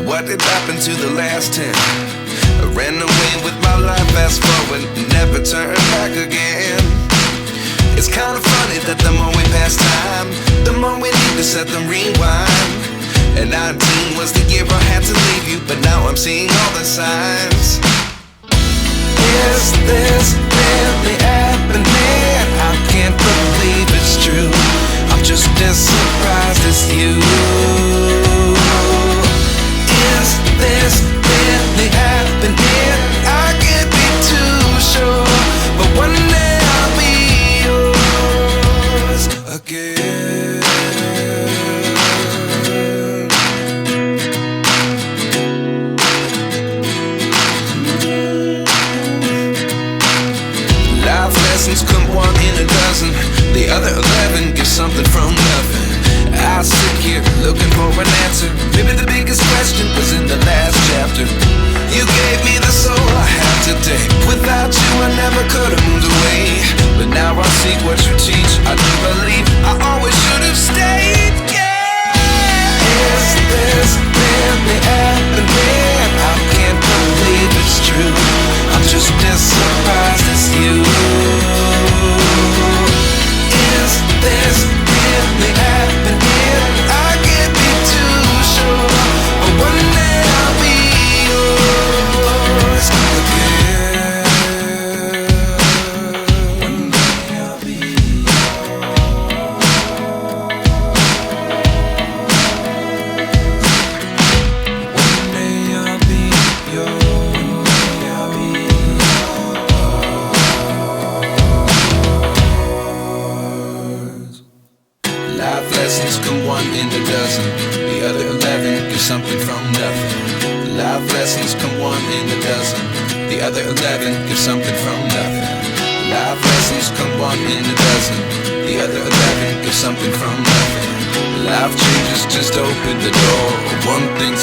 what did happen to the last 10? I ran away with my life, fast forward, never turn back again. It's kinda funny that the more we pass time, the more we need to set them rewind. And 19 was the year I had to leave you, but now I'm seeing all the signs. Is this really happening? I can't believe it's true. I'm just as surprised as you. Is this really happening? I can't be too sure, but one day I'll be yours again. Life lessons come one in a dozen. The other 11 get something from nothing. I sit here looking for an answer. Maybe the biggest question was in the last chapter. You gave me the soul I have today. Without you I never could have moved away. But now I see what you teach. I do believe I always should have stayed. Yeah. Is this really happening? I can't believe it's true. I'm just as surprised as you. Is this really happening? I can't be too sure, but one day I'll be yours again. One day I'll be yours. One day I'll be yours. I'll be yours. Life lessons come one in a dozen. The other 11 get something from nothing. Life lessons come one in a dozen. The other 11 get something from nothing. Life lessons come one in a dozen. The other 11 get something from nothing. Life changes just open the door. One thing